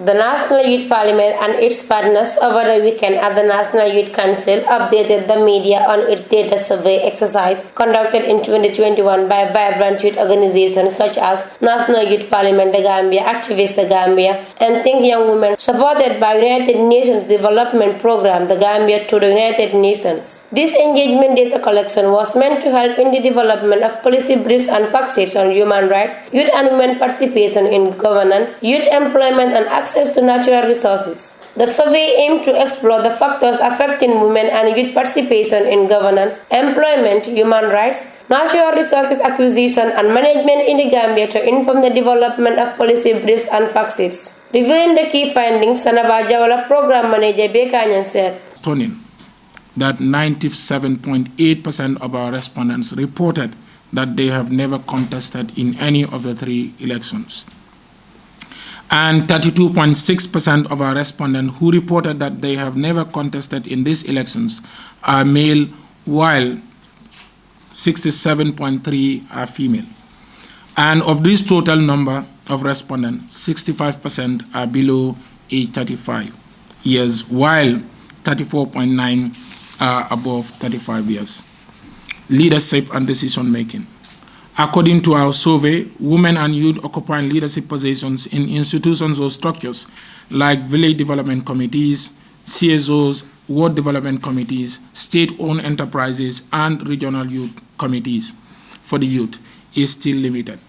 The National Youth Parliament and its partners over the weekend at the National Youth Council updated the media on its data survey exercise conducted in 2021 by vibrant youth organizations such as National Youth Parliament The Gambia, Activist The Gambia, and Think Young Women, supported by United Nations Development Programme The Gambia to the United Nations. This engagement data collection was meant to help in the development of policy briefs and fact sheets on human rights, youth and women participation in governance, youth employment and access to natural resources. The survey aimed to explore the factors affecting women and youth participation in governance, employment, human rights, natural resources acquisition and management in the Gambia to inform the development of policy briefs and fact sheets. Reviewing the key findings, Sanaba Jawala Program Manager Bekanyan said, Stunning that 97.8% of our respondents reported that they have never contested in any of the 3 elections. And 32.6% of our respondents who reported that they have never contested in these elections are male, while 67.3% are female. And of this total number of respondents, 65% are below age 35 years, while 34.9% are above 35 years. Leadership and decision making. According to our survey, women and youth occupying leadership positions in institutions or structures like village development committees, CSOs, ward development committees, state-owned enterprises, and regional youth committees for the youth is still limited.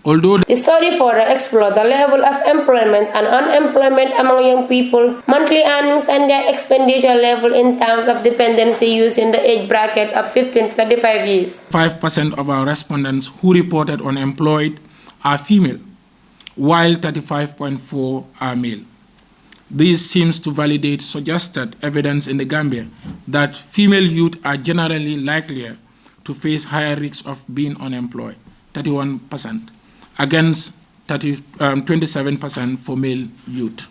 Although the study further explored the level of employment and unemployment among young people, monthly earnings and their expenditure level in terms of dependency use in the age bracket of 15 to 35 years. 5% of our respondents who reported unemployed are female, while 35.4% are male. This seems to validate suggested evidence in the Gambia that female youth are generally likelier to face higher risks of being unemployed, 31%. Against 27% for male youth.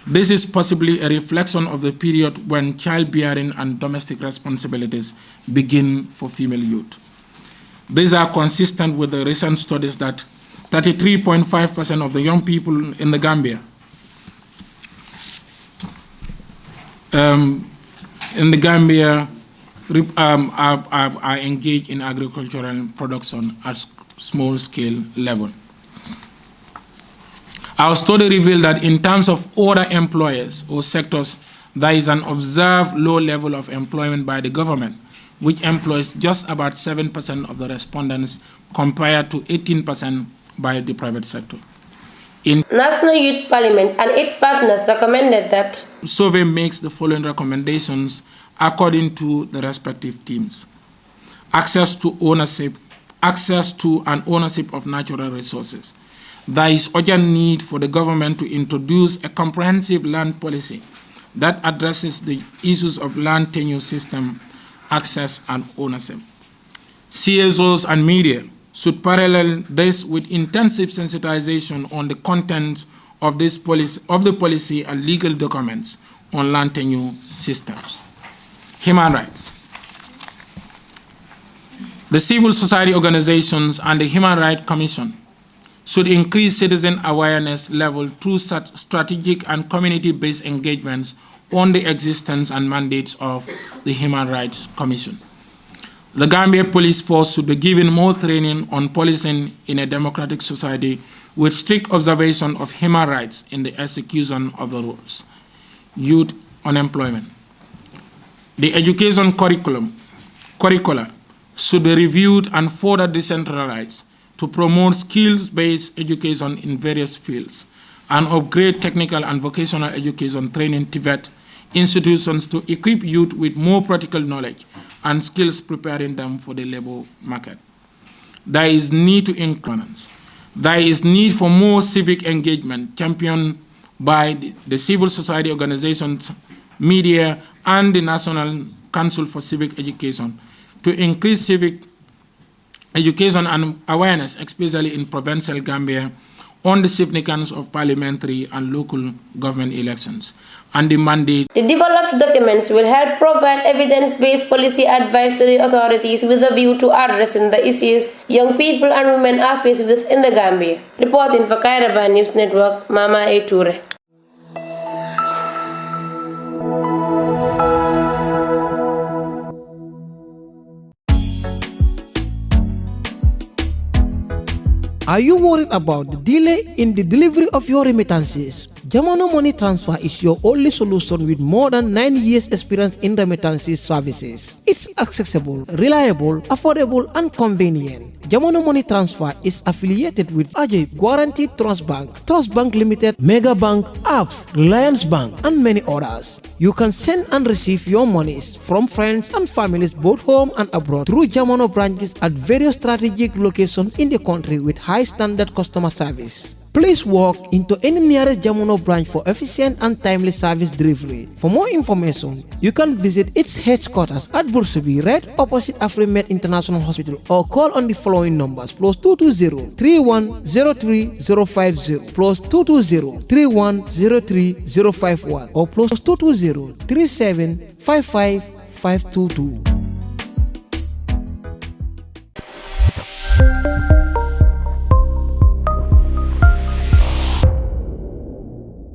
This is possibly a reflection of the period when childbearing and domestic responsibilities begin for female youth. These are consistent with the recent studies that 33.5% of the young people in the Gambia are engaged in agricultural production at small scale level. Our study revealed that in terms of other employers or sectors, there is an observed low level of employment by the government, which employs just about 7% of the respondents compared to 18% by the private sector. In National Youth Parliament and its partners recommended that survey makes the following recommendations according to the respective teams. Access to and ownership of natural resources. There is urgent need for the government to introduce a comprehensive land policy that addresses the issues of land tenure system, access, and ownership. CSOs and media should parallel this with intensive sensitization on the content of the policy and legal documents on land tenure systems. Human rights. The civil society organizations and the Human Rights Commission should increase citizen awareness level through such strategic and community-based engagements on the existence and mandates of the Human Rights Commission. The Gambia Police Force should be given more training on policing in a democratic society with strict observation of human rights in the execution of the rules. Youth unemployment. The education curricula should be reviewed and further decentralized to promote skills-based education in various fields and upgrade technical and vocational education training TVET institutions to equip youth with more practical knowledge and skills, preparing them for the labor market. There is need to include. There is need for more civic engagement championed by the civil society organizations, media, and the National Council for Civic Education to increase civic education and awareness, especially in provincial Gambia, on the significance of parliamentary and local government elections, and the mandate. The developed documents will help provide evidence-based policy advice to the authorities with a view to addressing the issues young people and women are faced with in the Gambia. Reporting for Kairaba News Network, Mama A. Toure. Are you worried about the delay in the delivery of your remittances? Jamono Money Transfer is your only solution with more than 9 years experience in remittances services. It's accessible, reliable, affordable, and convenient. Jamono Money Transfer is affiliated with Ajay Guaranteed Trust Bank Limited, Mega Bank, Apps, Reliance Bank, and many others. You can send and receive your monies from friends and families both home and abroad through Jamono branches at various strategic locations in the country with high standard customer service. Please walk into any nearest Jamono branch for efficient and timely service delivery. For more information, you can visit its headquarters at Bursabi, right opposite AfriMed International Hospital, or call on the following numbers: +220 3103 050, +220 3103 051, or +220 3755 522.